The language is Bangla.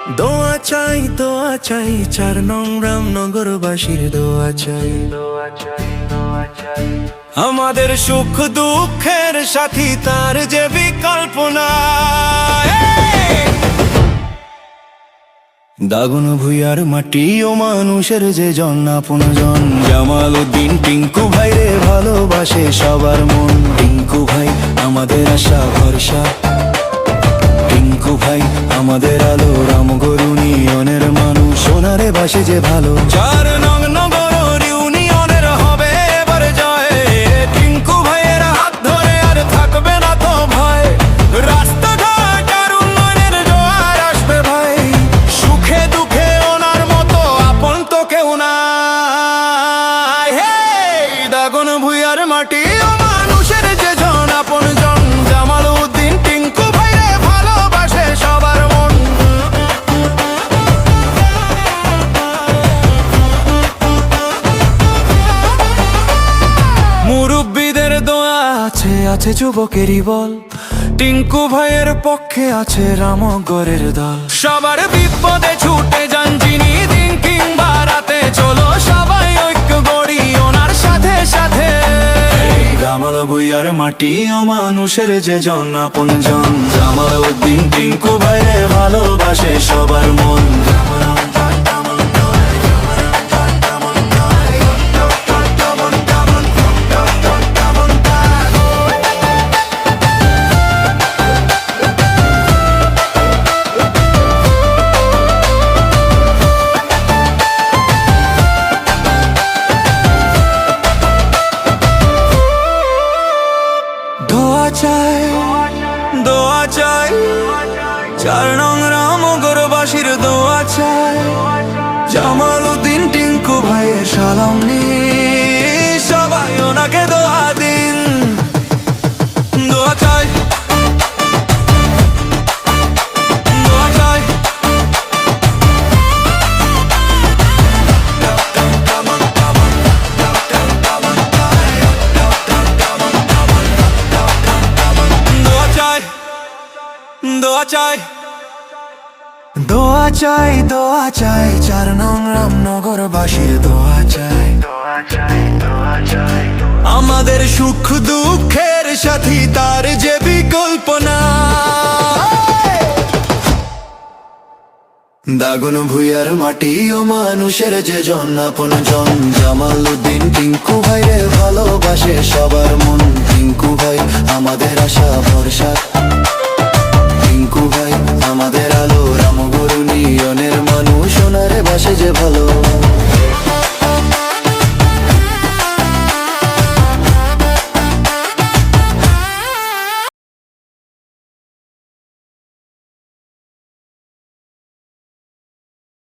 দোয়া চাই 4 নং রামনগরবাসীর দোয়া চাই। আমাদের সুখ দুঃখের সাথী তার যে বিকল্প নাই। দাগন ভুইয়ার মাটি ও মানুষের যে জন আপনজন। জামাল উদ্দিন টিঙ্কু ভাই রে ভালোবাসে সবার মন। টিঙ্কু ভাই আমাদের আশা ভরসা, টিঙ্কু ভাই আমাদের আলো। রামগরু ইউনিয়নের মানুষ সোনারে বাসে যে ভালো। 4 নং নগর ইউনিয়নের হবে এবার জয়। টিঙ্কু ভাইয়ের হাত ধরে আর থাকবে না তো ভয়। রাস্তাঘাট আর উন্নয়নের জোয়ার আসবে ভাই। সুখে দুঃখে ওনার মতো আপন তো কেউ নাই। হে দাগন ভুইয়ার মাটি ও মানুষের যে জন আপন জন। জামাল উদ্দিন টিঙ্কু ভাই রে ভালোবাসে সবার মন। মুরব্বীদের দোয়া আছে যুবকেরই বল। টিঙ্কু ভাইয়ের পক্ষে আছে রামগরের দল। সবার বিপদে ছুটে যান যিনি দিন কিংবা রাতে। চলো সবাই ঐক্য গড়ি ওনার সাথে সাথে। জামাল ভুইয়ার মাটি ও মানুষের যে জন আপন জন। জামাল উদ্দিন টিঙ্কু ভাইরে ভালোবাসে সবার মন। দোয়া চাই 4 নং রামগরবাসীর দোয়া চাই। জামাল উদ্দিন টিঙ্কু ভাইয়ের সালাম নি সবাই ওনাকে দোয়া দিন। দোয়া চাই, দোয়া চাই। দোয়া চাই 4 নং রামনগরবাসীর দোয়া চাই। আমাদের সুখ দুঃখের সাথী তার যে বিকল্প নাই। দাগন ভুইয়ার মাটি ও মানুষের যে জন আপন জন। জামাল উদ্দিন টিঙ্কু ভাই রে ভালোবাসে সবার মন। টিঙ্কু ভাই আমাদের আশা ভরসা, টিঙ্কু ভাই আমাদের আলো।